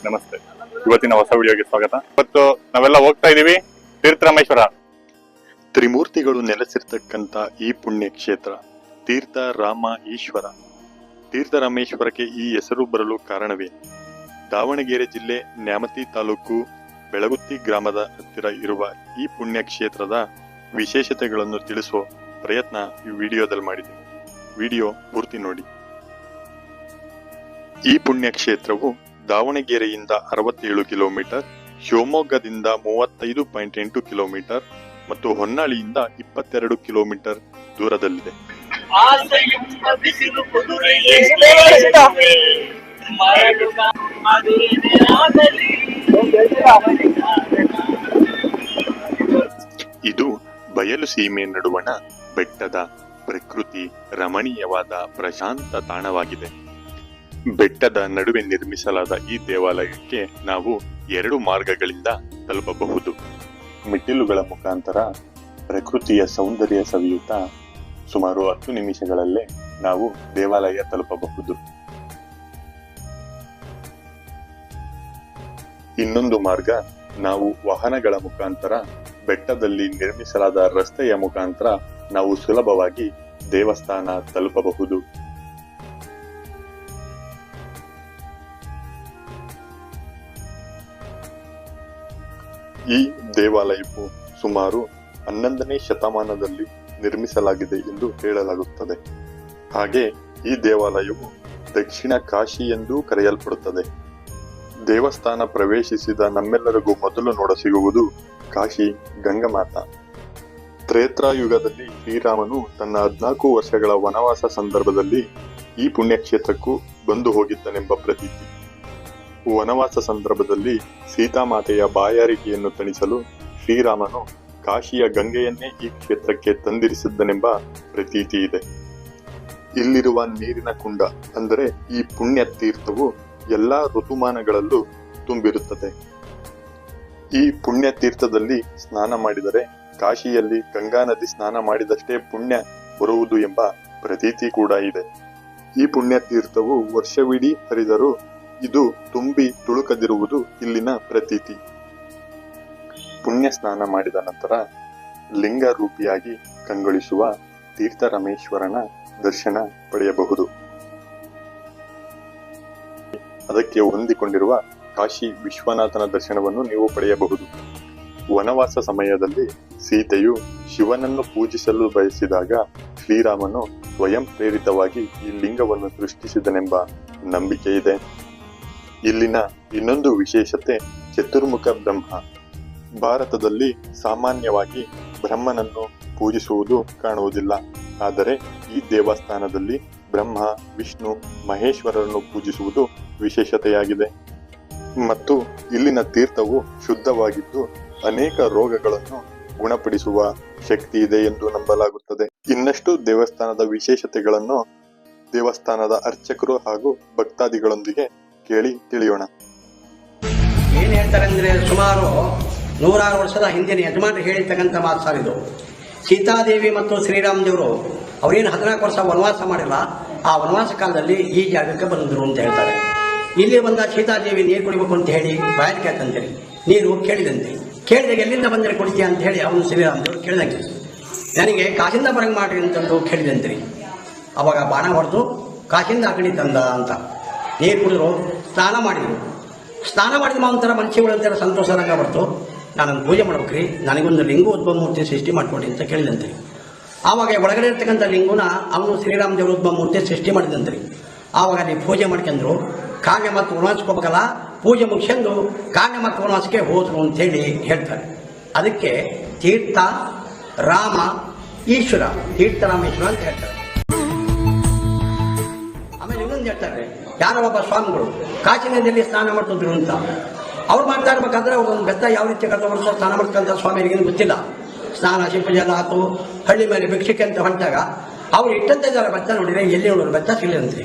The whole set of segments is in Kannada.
ನಮಸ್ತೆ. ಇವತ್ತಿನ ಹೊಸ ವಿಡಿಯೋಗೆ ಸ್ವಾಗತ. ಇವತ್ತು ನಾವೆಲ್ಲ ಹೋಗ್ತಾ ಇದೀವಿ ತೀರ್ಥರಾಮೇಶ್ವರ. ತ್ರಿಮೂರ್ತಿಗಳು ನೆಲೆಸಿರ್ತಕ್ಕಂತ ಈ ಪುಣ್ಯ ಕ್ಷೇತ್ರ ತೀರ್ಥ ರಾಮ ಈಶ್ವರ. ತೀರ್ಥರಾಮೇಶ್ವರಕ್ಕೆ ಈ ಹೆಸರು ಬರಲು ಕಾರಣವೇ? ದಾವಣಗೆರೆ ಜಿಲ್ಲೆ ನ್ಯಾಮತಿ ತಾಲೂಕು ಬೆಳಗುತ್ತಿ ಗ್ರಾಮದ ಹತ್ತಿರ ಇರುವ ಈ ಪುಣ್ಯ ಕ್ಷೇತ್ರದ ವಿಶೇಷತೆಗಳನ್ನು ತಿಳಿಸುವ ಪ್ರಯತ್ನ ಈ ವಿಡಿಯೋದಲ್ಲಿ ಮಾಡಿದ್ದೀವಿ. ವಿಡಿಯೋ ಪೂರ್ತಿ ನೋಡಿ. ಈ ಪುಣ್ಯ ಕ್ಷೇತ್ರವು ದಾವಣಗೆರೆಯಿಂದ 67 ಕಿಲೋಮೀಟರ್, ಶಿವಮೊಗ್ಗದಿಂದ 35.8 ಕಿಲೋಮೀಟರ್ ಮತ್ತು ಹೊನ್ನಾಳಿಯಿಂದ 22 ಕಿಲೋಮೀಟರ್ ದೂರದಲ್ಲಿದೆ. ಇದು ಬಯಲು ಸೀಮೆ ನಡುವಣ ಬೆಟ್ಟದ ಪ್ರಕೃತಿ ರಮಣೀಯವಾದ ಪ್ರಶಾಂತ ತಾಣವಾಗಿದೆ. ಬೆಟ್ಟದ ನಡುವೆ ನಿರ್ಮಿಸಲಾದ ಈ ದೇವಾಲಯಕ್ಕೆ ನಾವು 2 ಮಾರ್ಗಗಳಿಂದ ತಲುಪಬಹುದು. ಮೆಟ್ಟಿಲುಗಳ ಮುಖಾಂತರ ಪ್ರಕೃತಿಯ ಸೌಂದರ್ಯ ಸವಿಯುತ್ತಾ ಸುಮಾರು 10 ನಿಮಿಷಗಳಲ್ಲೇ ನಾವು ದೇವಾಲಯ ತಲುಪಬಹುದು. ಇನ್ನೊಂದು ಮಾರ್ಗ, ನಾವು ವಾಹನಗಳ ಮುಖಾಂತರ ಬೆಟ್ಟದಲ್ಲಿ ನಿರ್ಮಿಸಲಾದ ರಸ್ತೆಯ ಮುಖಾಂತರ ನಾವು ಸುಲಭವಾಗಿ ದೇವಸ್ಥಾನ ತಲುಪಬಹುದು. ಈ ದೇವಾಲಯವು ಸುಮಾರು 11ನೇ ಶತಮಾನದಲ್ಲಿ ನಿರ್ಮಿಸಲಾಗಿದೆ ಎಂದು ಹೇಳಲಾಗುತ್ತದೆ. ಹಾಗೆ ಈ ದೇವಾಲಯವು ದಕ್ಷಿಣ ಕಾಶಿ ಎಂದೂ ಕರೆಯಲ್ಪಡುತ್ತದೆ. ದೇವಸ್ಥಾನ ಪ್ರವೇಶಿಸಿದ ನಮ್ಮೆಲ್ಲರಿಗೂ ಮೊದಲು ನೋಡಸಿಗುವುದು ಕಾಶಿ ಗಂಗಮಾತಾ. ತ್ರೇತಾಯುಗದಲ್ಲಿ ಶ್ರೀರಾಮನು ತನ್ನ 14 ವರ್ಷಗಳ ವನವಾಸ ಸಂದರ್ಭದಲ್ಲಿ ಈ ಪುಣ್ಯಕ್ಷೇತ್ರಕ್ಕೂ ಬಂದು ಹೋಗಿದ್ದನೆಂಬ ಪ್ರತೀತಿ. ವನವಾಸ ಸಂದರ್ಭದಲ್ಲಿ ಸೀತಾಮಾತೆಯ ಬಾಯಾರಿಕೆಯನ್ನು ತಣಿಸಲು ಶ್ರೀರಾಮನು ಕಾಶಿಯ ಗಂಗೆಯನ್ನೇ ಈ ಕ್ಷೇತ್ರಕ್ಕೆ ತಂದಿರಿಸಿದ್ದನೆಂಬ ಪ್ರತೀತಿ ಇದೆ. ಇಲ್ಲಿರುವ ನೀರಿನ ಕುಂಡ ಅಂದರೆ ಈ ಪುಣ್ಯ ತೀರ್ಥವು ಎಲ್ಲಾ ಋತುಮಾನಗಳಲ್ಲೂ ತುಂಬಿರುತ್ತದೆ. ಈ ಪುಣ್ಯ ತೀರ್ಥದಲ್ಲಿ ಸ್ನಾನ ಮಾಡಿದರೆ ಕಾಶಿಯಲ್ಲಿ ಗಂಗಾ ನದಿ ಸ್ನಾನ ಮಾಡಿದಷ್ಟೇ ಪುಣ್ಯ ಬರುವುದು ಎಂಬ ಪ್ರತೀತಿ ಕೂಡ ಇದೆ. ಈ ಪುಣ್ಯ ತೀರ್ಥವು ವರ್ಷವಿಡೀ ಹರಿದರೂ ಇದು ತುಂಬಿ ತುಳುಕದಿರುವುದು ಇಲ್ಲಿನ ಪ್ರತೀತಿ. ಪುಣ್ಯ ಸ್ನಾನ ಮಾಡಿದ ನಂತರ ಲಿಂಗ ರೂಪಿಯಾಗಿ ಕಂಗೊಳಿಸುವ ತೀರ್ಥರಾಮೇಶ್ವರನ ದರ್ಶನ ಪಡೆಯಬಹುದು. ಅದಕ್ಕೆ ಹೊಂದಿಕೊಂಡಿರುವ ಕಾಶಿ ವಿಶ್ವನಾಥನ ದರ್ಶನವನ್ನು ನೀವು ಪಡೆಯಬಹುದು. ವನವಾಸ ಸಮಯದಲ್ಲಿ ಸೀತೆಯು ಶಿವನನ್ನು ಪೂಜಿಸಲು ಬಯಸಿದಾಗ ಶ್ರೀರಾಮನು ಸ್ವಯಂ ಪ್ರೇರಿತವಾಗಿ ಈ ಲಿಂಗವನ್ನು ಸೃಷ್ಟಿಸಿದನೆಂಬ ನಂಬಿಕೆ ಇದೆ. ಇಲ್ಲಿನ ಇನ್ನೊಂದು ವಿಶೇಷತೆ ಚತುರ್ಮುಖ ಬ್ರಹ್ಮ. ಭಾರತದಲ್ಲಿ ಸಾಮಾನ್ಯವಾಗಿ ಬ್ರಹ್ಮನನ್ನು ಪೂಜಿಸುವುದು ಕಾಣುವುದಿಲ್ಲ. ಆದರೆ ಈ ದೇವಸ್ಥಾನದಲ್ಲಿ ಬ್ರಹ್ಮ, ವಿಷ್ಣು, ಮಹೇಶ್ವರರನ್ನು ಪೂಜಿಸುವುದು ವಿಶೇಷತೆಯಾಗಿದೆ. ಮತ್ತು ಇಲ್ಲಿನ ತೀರ್ಥವು ಶುದ್ಧವಾಗಿದ್ದು ಅನೇಕ ರೋಗಗಳನ್ನು ಗುಣಪಡಿಸುವ ಶಕ್ತಿ ಇದೆ ಎಂದು ನಂಬಲಾಗುತ್ತದೆ. ಇನ್ನಷ್ಟು ದೇವಸ್ಥಾನದ ವಿಶೇಷತೆಗಳನ್ನು ದೇವಸ್ಥಾನದ ಅರ್ಚಕರು ಹಾಗೂ ಭಕ್ತಾದಿಗಳೊಂದಿಗೆ ಕೇಳಿ ತಿಳಿಯೋಣ. ಏನ್ ಹೇಳ್ತಾರೆ ಅಂದ್ರೆ, ಸುಮಾರು 106 ವರ್ಷದ ಹಿಂದಿನ ಯಜಮಾನರು ಹೇಳಿರ್ತಕ್ಕಂಥ ಮಾತು ಸರ್ ಇದು. ಸೀತಾದೇವಿ ಮತ್ತು ಶ್ರೀರಾಮ್ ದೇವರು ಅವರೇನು 14 ವರ್ಷ ವನವಾಸ ಮಾಡಿಲ್ಲ, ಆ ವನವಾಸ ಕಾಲದಲ್ಲಿ ಈ ಜಾಗಕ್ಕೆ ಬಂದರು ಅಂತ ಹೇಳ್ತಾರೆ. ಇಲ್ಲಿ ಬಂದ ಸೀತಾದೇವಿ ನೀರು ಕುಡಿಬೇಕು ಅಂತ ಹೇಳಿ ಬಾಯಲ್ಲಿ ಕೇಳ್ತಂತೇಳಿ ನೀರು ಕೇಳಿದಂತೆ, ಕೇಳಿದಾಗ ಎಲ್ಲಿಂದ ಬಂದರೆ ಕುಡಿತೀಯ ಅಂತ ಹೇಳಿ ಅವನು ಶ್ರೀರಾಮ್ ದೇವರು ಕೇಳಿದಂಗೆ, ನನಗೆ ಕಾಶಿಂದ ಬರಂಗ್ ಮಾಡ್ರಿ ಅಂತಂದು ಕೇಳಿದಂತ್ರಿ. ಅವಾಗ ಬಾಣ ಹೊಡೆದು ಕಾಶಿಂದ ಆ ಕಡೆ ತಂದ ಅಂತ ನೀರು ಕುಡಿದ್ರು, ಸ್ನಾನ ಮಾಡಿದ್ರು. ಸ್ನಾನ ಮಾಡಿದ ಮಾವಂತರ ಮನುಷ್ಯಗಳಂತೆಲ್ಲ ಸಂತೋಷದಂಗ ಬರ್ತು, ನಾನೊಂದು ಪೂಜೆ ಮಾಡ್ಬೇಕ್ರಿ, ನನಗೊಂದು ಲಿಂಗೋದ್ಭವ ಮೂರ್ತಿ ಸೃಷ್ಟಿ ಮಾಡ್ಕೊಡಿ ಅಂತ ಕೇಳಿದಂತೆ. ಆವಾಗ ಒಳಗಡೆ ಇರ್ತಕ್ಕಂಥ ಲಿಂಗುನ ಅವನು ಶ್ರೀರಾಮ ದೇವರ ಉದ್ಭವ ಮೂರ್ತಿ ಸೃಷ್ಟಿ ಮಾಡಿದಂತ್ರಿ. ಆವಾಗ ನೀವು ಪೂಜೆ ಮಾಡ್ಕೊಂಡ್ರು, ಕಾವ್ಯ ಮತ್ತು ವನವಾಸಕ್ಕೆ ಪೂಜೆ ಮುಗಿಸ್ಕೊಂಡು ಕಾವ್ಯ ಮತ್ತು ವನವಾಸಕ್ಕೆ ಹೋದ್ರು ಅಂತೇಳಿ ಹೇಳ್ತಾರೆ. ಅದಕ್ಕೆ ತೀರ್ಥ ರಾಮ ಈಶ್ವರ, ತೀರ್ಥರಾಮೇಶ್ವರ ಅಂತ ಹೇಳ್ತಾರೆ. ಆಮೇಲೆ ಇನ್ನೊಂದು ಹೇಳ್ತಾರೆ, ಯಾರೋ ಒಬ್ಬ ಸ್ವಾಮಿಗಳು ಕಾಶಿ ನದಿಯಲ್ಲಿ ಸ್ನಾನ ಮಾಡ್ತಿದ್ರು ಅಂತ. ಅವ್ರು ಮಾಡ್ತಾ ಇರ್ಬೇಕಾದ್ರೆ ಅವ್ರೊಂದು ಬೆತ್ತ ಯಾವ ರೀತಿ ಕರ್ಕೊಂಡು ಸ್ನಾನ ಮಾಡ್ಕೊಂತ ಸ್ವಾಮಿಯರಿಗೇನು ಗೊತ್ತಿಲ್ಲ. ಸ್ನಾನ ಶಿಲ್ಪಜಲ ಆತು, ಹಳ್ಳಿ ಮೇಲೆ ಭಿಕ್ಷಕ್ಕೆ ಅಂತ ಹೊಂಟಾಗ ಅವ್ರು ಇಟ್ಟಂತ ಇದ್ದಾರೆ ಬೆತ್ತ ನೋಡಿದ್ರೆ ಎಲ್ಲಿ ನೋಡೋರು ಬೆತ್ತ ಸಿಗಲಿರಂತೆ.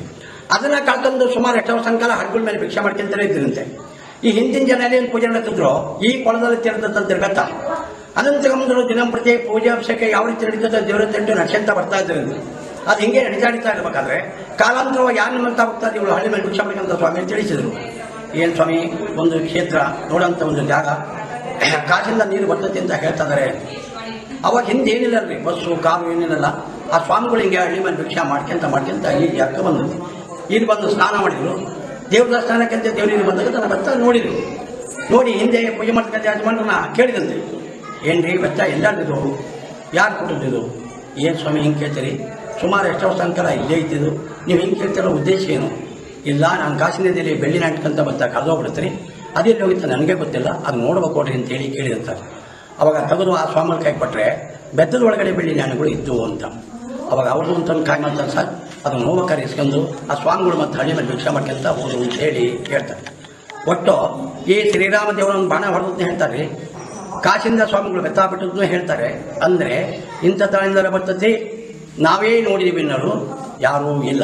ಅದನ್ನ ಕಳ್ಕೊಂಡು ಸುಮಾರು 8 ವರ್ಷ ಕಾಲ ಹಡ್ಗಳ ಮೇಲೆ ಭಿಕ್ಷೆ ಮಾಡ್ಕೊಂತಾನೆ ಇದ್ರಂತೆ. ಈ ಹಿಂದಿನ ಜನ ಏನು ಪೂಜೆ ನಡೆತಿದ್ರು ಈ ಕೊಳದಲ್ಲಿ ತಿರುತ್ತಂತ ಬೆತ್ತ. ಅದನ್ನು ತಗೊಂಡ್ರು ದಿನಂಪ್ರತಿ ಪೂಜೆ ಅಭಿಷೇಕ ಯಾವ ರೀತಿ ನಡೀತದೆ ದೇವರ ತಂಟು ನಡ್ಸಂತ ಬರ್ತಾ ಇದ್ರು. ಅದು ಹಿಂಗೆ ನಡೀತಾ ಇರ್ಬೇಕಾದ್ರೆ ಕಾಲಾಂತರವಾಗಿ ಯಾರು ನಮ್ಮಂತ ಹೋಗ್ತಾರೆ ಇವಳು ಹಳ್ಳಿ ಮೇಲೆ ಭಿಕ್ಷೆ ಮಾಡ್ಕೊಂತ ಸ್ವಾಮಿ ತಿಳಿಸಿದ್ರು. ಏನು ಸ್ವಾಮಿ ಒಂದು ಕ್ಷೇತ್ರ ನೋಡೋಂಥ ಒಂದು ಜಾಗ ಕಾಸಿಂದ ನೀರು ಬರ್ತೈತೆ ಅಂತ ಹೇಳ್ತಾ ಇದ್ದಾರೆ. ಅವಾಗ ಹಿಂದೆ ಏನಿಲ್ಲ ರೀ, ಬಸ್ಸು ಕಾರು ಏನಿಲ್ಲ. ಆ ಸ್ವಾಮಿಗಳು ಹಿಂಗೆ ಹಳ್ಳಿ ಮೇಲೆ ಭಿಕ್ಷಾ ಮಾಡ್ಕೊಂತ ಈ ಜಾಗಕ್ಕೆ ಬಂದರು. ಇಲ್ಲಿ ಬಂದು ಸ್ನಾನ ಮಾಡಿದ್ರು. ದೇವ್ರ ಸ್ನಾನಕ್ಕೆ ಅಂತ ದೇವ್ರಿಗೆ ಬಂದಾಗ ನನ್ನ ಭತ್ತ ನೋಡಿದ್ರು. ನೋಡಿ ಹಿಂದೆ ಪೂಜೆ ಮಾಡ್ತಕ್ಕಂಥ ಯಜಮಾನ್ರನ್ನ ಕೇಳಿದಂತೆ, ಏನ್ರಿ ಬಚ್ಚ ಎಲ್ಲಾರ್ದಿದ್ದು, ಯಾರು ಕೊಟ್ಟಿದ್ದು? ಏನು ಸ್ವಾಮಿ ಹಿಂಗೆ ಕೇಳ್ತೀರಿ? ಸುಮಾರು ಎಷ್ಟು ವರ್ಷ ಅಂಕಲ ಇಲ್ಲೇ ಇದ್ದಿದ್ದು, ನೀವು ಹಿಂಗೆ ಕೇಳ್ತಿರೋ ಉದ್ದೇಶ ಏನು? ಇಲ್ಲ, ನಾನು ಕಾಸಿನದಲ್ಲಿ ಬೆಳ್ಳಿ ನಾಟಕಂತ ಭತ್ತ ಕಳೆದೋಗ್ಬಿಡ್ತೀರಿ, ಅದೆಲ್ಲಿ ಹೋಗಿತ್ತು ನನಗೆ ಗೊತ್ತಿಲ್ಲ, ಅದು ನೋಡ್ಬೇಕು ಕೊಡ್ರಿ ಅಂತೇಳಿ ಕೇಳಿದಂತ. ಅವಾಗ ತೆಗೆದು ಆ ಸ್ವಾಮಿಗಳ ಕೈ ಕೊಟ್ಟರೆ ಬೆತ್ತದ ಒಳಗಡೆ ಬೆಳ್ಳಿ ನಾಣ್ಯಗಳು ಇದ್ದವು ಅಂತ. ಅವಾಗ ಅವ್ರದ್ದು ಅಂತ ಕಾಯಿ ಮಾಡ್ತಾರೆ ಸರ್, ಅದನ್ನು ನೋವಕ್ಕಾರೆ ಇಸ್ಕೊಂಡು ಆ ಸ್ವಾಮಿಗಳು ಮತ್ತು ಹಳ್ಳಿ ಮೇಲೆ ಭಿಕ್ಷಾ ಮಾಡ್ಕೊಂತ ಹೋದ್ರು ಅಂತ ಹೇಳಿ ಹೇಳ್ತಾರೆ. ಒಟ್ಟು ಈ ಶ್ರೀರಾಮ ದೇವರನ್ನು ಬಾಣ ಹೊಡೆದಂತ ಹೇಳ್ತಾರೆ. ಕಾಸಿಂದ ಸ್ವಾಮಿಗಳು ಬೆತ್ತ ಬಿಟ್ಟದ್ದು ಹೇಳ್ತಾರೆ. ಅಂದರೆ ಇಂಥ ತಳಿಂದಲೇ ಬರ್ತತಿ, ನಾವೇ ನೋಡಿದ್ದೀವಿ ಅನ್ನೋರು ಯಾರೂ ಇಲ್ಲ.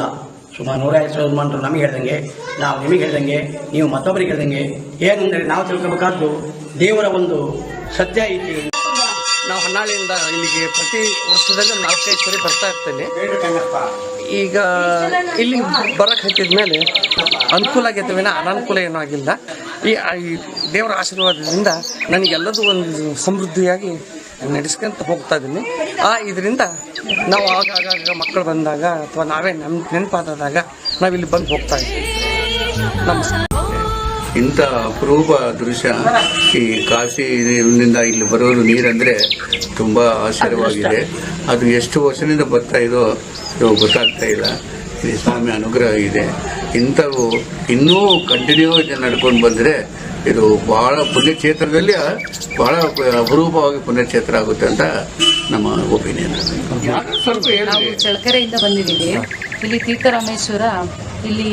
ಸುಮಾರು 150 ಯಜಮಾನರು ನಮಗೆ ಹೇಳ್ದಂಗೆ, ನಾವು ನಿಮಗೆ ಹೇಳ್ದಂಗೆ, ನೀವು ಮತ್ತೊಬ್ಬರಿಗೆ ಹೇಳ್ದಂಗೆ. ಏನಂದರೆ ನಾವು ತಿಳ್ಕೊಬೇಕಾದ್ದು ದೇವರ ಒಂದು ಸತ್ಯ ಐತಿ. ನಾವು ಹೊನ್ನಾಳಿಯಿಂದ ಇಲ್ಲಿಗೆ ಪ್ರತಿ ವರ್ಷದಲ್ಲಿ 4-5 ಸರಿ ಬರ್ತಾ ಇರ್ತೇನೆ. ಈಗ ಇಲ್ಲಿ ಬರಕ್ಕೆ ಹತ್ತಿದ್ಮೇಲೆ ಅನುಕೂಲ ಆಗೈತೆ ವಿನ ಅನಾನುಕೂಲ ಏನೂ ಆಗಿಲ್ಲ. ಈ ದೇವರ ಆಶೀರ್ವಾದದಿಂದ ನನಗೆಲ್ಲದೂ ಒಂದು ಸಮೃದ್ಧಿಯಾಗಿ ನಡೆಸ್ಕೊಂತ ಹೋಗ್ತಾ ಇದ್ದೀನಿ. ಇದರಿಂದ ನಾವು ಆಗಾಗ ಮಕ್ಕಳು ಬಂದಾಗ ಅಥವಾ ನಾವೇ ನೆನಪಾದಾಗ ನಾವಿಲ್ಲಿ ಬಂದು ಹೋಗ್ತಾ ಇದ್ದೀವಿ. ನಮಸ್ಕಾರ. ಇಂಥ ಅಪರೂಪ ದೃಶ್ಯ ಈ ಕಾಶಿನಿಂದ ಇಲ್ಲಿ ಬರೋರು ನೀರಂದರೆ ತುಂಬ ಆಶ್ಚರ್ಯವಾಗಿದೆ. ಅದು ಎಷ್ಟು ವರ್ಷದಿಂದ ಬರ್ತಾ ಇದೋ ಗೊತ್ತಾಗ್ತಾ ಇಲ್ಲ. ಈ ಸ್ವಾಮಿ ಅನುಗ್ರಹ ಇದೆ. ಇಂಥವು ಇನ್ನೂ ಕಂಟಿನ್ಯೂ ನಡ್ಕೊಂಡು ಬಂದರೆ ಇದು ಬಹಳ ಪುಣ್ಯಕ್ಷೇತ್ರದಲ್ಲಿ ಬಹಳ ಅಪರೂಪವಾಗಿ ಪುಣ್ಯಕ್ಷೇತ್ರ ಆಗುತ್ತೆ ಅಂತ ನಮ್ಮ ಒಪಿನಿಯನ್. ನಾವು ಚಳ್ಳಕೆರೆಯಿಂದ ಬಂದಿದ್ದೀವಿ. ಇಲ್ಲಿ ತೀರ್ಥರಾಮೇಶ್ವರ, ಇಲ್ಲಿ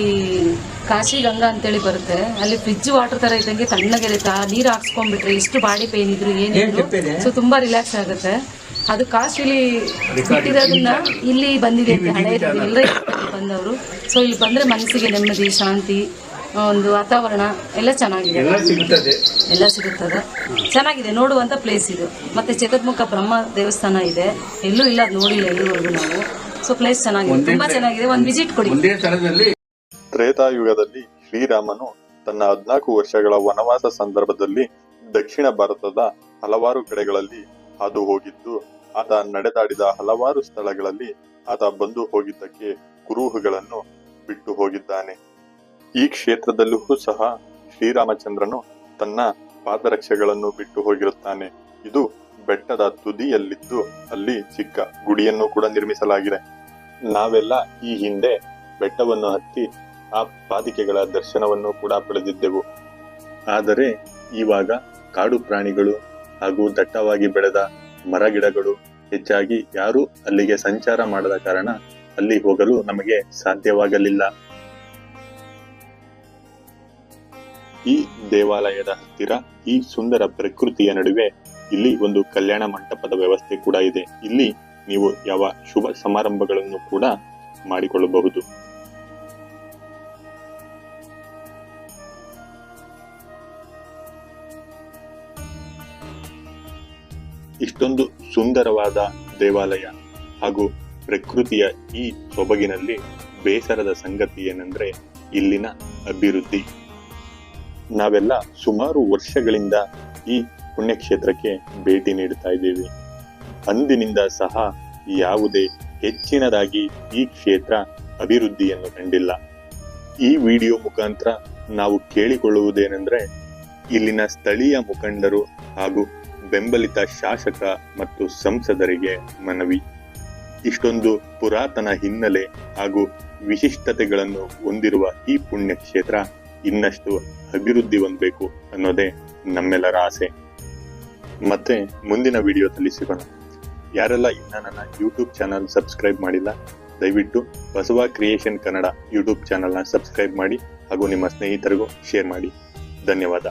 ಕಾಶಿ ಗಂಗಾ ಅಂತೇಳಿ ಬರುತ್ತೆ. ಅಲ್ಲಿ ಫ್ರಿಜ್ ವಾಟರ್ ತರ ಇದ್ದಂಗೆ ತಣ್ಣಗಿರುತ್ತೆ. ನೀರು ಹಾಕ್ಸ್ಕೊಂಡ್ಬಿಟ್ರೆ ಎಷ್ಟು ಬಾಡಿ ಪೇನ್ ಇದ್ರು ಏನಿದ್ರು ಸೊ ತುಂಬಾ ರಿಲ್ಯಾಕ್ಸ್ ಆಗುತ್ತೆ. ಅದು ಕಾಶಿಲಿ ಬಿಟ್ಟಿರೋದನ್ನ ಇಲ್ಲಿ ಬಂದಿದೆ ಅಂತ ಹಳೆ ಎಲ್ಲರೂ ಬಂದವರು. ಸೊ ಇಲ್ಲಿ ಬಂದ್ರೆ ಮನಸ್ಸಿಗೆ ನೆಮ್ಮದಿ, ಶಾಂತಿ, ಒಂದು ವಾತಾವರಣ ಎಲ್ಲ ಚೆನ್ನಾಗಿದೆ, ಎಲ್ಲ ಸಿಗುತ್ತದೆ. ಚೆನ್ನಾಗಿದೆ, ನೋಡುವಂತ ಪ್ಲೇಸ್ ಇದು. ಮತ್ತೆ ಚತುರ್ಮುಖ ಬ್ರಹ್ಮ ದೇವಸ್ಥಾನ ಇದೆ, ಎಲ್ಲೂ ಇಲ್ಲ, ನೋಡಿಲ್ಲ ಎಲ್ಲಿವರೆಗೂ ನಾವು. ಸೊ ಪ್ಲೇಸ್ ಚೆನ್ನಾಗಿದೆ, ತುಂಬಾ ಚೆನ್ನಾಗಿದೆ. ಒಂದು ವಿಸಿಟ್ ಕೊಡಿ. ತ್ರೇತಾಯುಗದಲ್ಲಿ ಶ್ರೀರಾಮನು ತನ್ನ 14 ವರ್ಷಗಳ ವನವಾಸ ಸಂದರ್ಭದಲ್ಲಿ ದಕ್ಷಿಣ ಭಾರತದ ಹಲವಾರು ಕಡೆಗಳಲ್ಲಿ ಹಾದು ಹೋಗಿದ್ದು, ಆತ ನಡೆದಾಡಿದ ಹಲವಾರು ಸ್ಥಳಗಳಲ್ಲಿ ಆತ ಬಂದು ಹೋಗಿದ್ದಕ್ಕೆ ಕುರುಹುಗಳನ್ನು ಬಿಟ್ಟು ಹೋಗಿದ್ದಾನೆ. ಈ ಕ್ಷೇತ್ರದಲ್ಲೂ ಸಹ ಶ್ರೀರಾಮಚಂದ್ರನು ತನ್ನ ಪಾದರಕ್ಷೆಗಳನ್ನು ಬಿಟ್ಟು ಹೋಗಿರುತ್ತಾನೆ. ಇದು ಬೆಟ್ಟದ ತುದಿಯಲ್ಲಿದ್ದು ಅಲ್ಲಿ ಚಿಕ್ಕ ಗುಡಿಯನ್ನು ಕೂಡ ನಿರ್ಮಿಸಲಾಗಿದೆ. ನಾವೆಲ್ಲ ಈ ಹಿಂದೆ ಬೆಟ್ಟವನ್ನು ಹತ್ತಿ ಆ ಪಾದಿಕೆಗಳ ದರ್ಶನವನ್ನು ಕೂಡ ಪಡೆದಿದ್ದೆವು. ಆದರೆ ಇವಾಗ ಕಾಡು ಪ್ರಾಣಿಗಳು ಹಾಗೂ ದಟ್ಟವಾಗಿ ಬೆಳೆದ ಮರಗಿಡಗಳು ಹೆಚ್ಚಾಗಿ ಯಾರೂ ಅಲ್ಲಿಗೆ ಸಂಚಾರ ಮಾಡದ ಕಾರಣ ಅಲ್ಲಿ ಹೋಗಲು ನಮಗೆ ಸಾಧ್ಯವಾಗಲಿಲ್ಲ. ಈ ದೇವಾಲಯದ ಹತ್ತಿರ ಈ ಸುಂದರ ಪ್ರಕೃತಿಯ ನಡುವೆ ಇಲ್ಲಿ ಒಂದು ಕಲ್ಯಾಣ ಮಂಟಪದ ವ್ಯವಸ್ಥೆ ಕೂಡ ಇದೆ. ಇಲ್ಲಿ ನೀವು ಯಾವ ಶುಭ ಸಮಾರಂಭಗಳನ್ನು ಕೂಡ ಮಾಡಿಕೊಳ್ಳಬಹುದು. ಇಷ್ಟೊಂದು ಸುಂದರವಾದ ದೇವಾಲಯ ಹಾಗೂ ಪ್ರಕೃತಿಯ ಈ ಸೊಬಗಿನಲ್ಲಿ ಬೇಸರದ ಸಂಗತಿ ಏನೆಂದ್ರೆ ಇಲ್ಲಿನ ಅಭಿವೃದ್ಧಿ. ನಾವೆಲ್ಲ ಸುಮಾರು ವರ್ಷಗಳಿಂದ ಈ ಪುಣ್ಯಕ್ಷೇತ್ರಕ್ಕೆ ಭೇಟಿ ನೀಡುತ್ತಾ ಇದ್ದೇವೆ. ಅಂದಿನಿಂದ ಸಹ ಯಾವುದೇ ಹೆಚ್ಚಿನದಾಗಿ ಈ ಕ್ಷೇತ್ರ ಅಭಿವೃದ್ಧಿಯನ್ನು ಕಂಡಿಲ್ಲ. ಈ ವಿಡಿಯೋ ಮುಖಾಂತರ ನಾವು ಕೇಳಿಕೊಳ್ಳುವುದೇನೆಂದ್ರೆ ಇಲ್ಲಿನ ಸ್ಥಳೀಯ ಮುಖಂಡರು ಹಾಗೂ ಬೆಂಬಲಿತ ಶಾಸಕ ಮತ್ತು ಸಂಸದರಿಗೆ ಮನವಿ. ಇಷ್ಟೊಂದು ಪುರಾತನ ಹಿನ್ನೆಲೆ ಹಾಗೂ ವಿಶಿಷ್ಟತೆಗಳನ್ನು ಹೊಂದಿರುವ ಈ ಪುಣ್ಯಕ್ಷೇತ್ರ ಇನ್ನಷ್ಟು ಅಭಿವೃದ್ಧಿ ಹೊಂದಬೇಕು ಅನ್ನೋದೇ ನಮ್ಮೆಲ್ಲರ ಆಸೆ. ಮತ್ತೆ ಮುಂದಿನ ವಿಡಿಯೋದಲ್ಲಿ ಸಿಗೋಣ. ಯಾರೆಲ್ಲ ಇನ್ನ ನನ್ನ ಯೂಟ್ಯೂಬ್ ಚಾನಲ್ ಸಬ್ಸ್ಕ್ರೈಬ್ ಮಾಡಿಲ್ಲ, ದಯವಿಟ್ಟು ಬಸವ ಕ್ರಿಯೇಷನ್ ಕನ್ನಡ ಯೂಟ್ಯೂಬ್ ಚಾನಲ್ನ ಸಬ್ಸ್ಕ್ರೈಬ್ ಮಾಡಿ ಹಾಗೂ ನಿಮ್ಮ ಸ್ನೇಹಿತರಿಗೂ ಶೇರ್ ಮಾಡಿ. ಧನ್ಯವಾದ.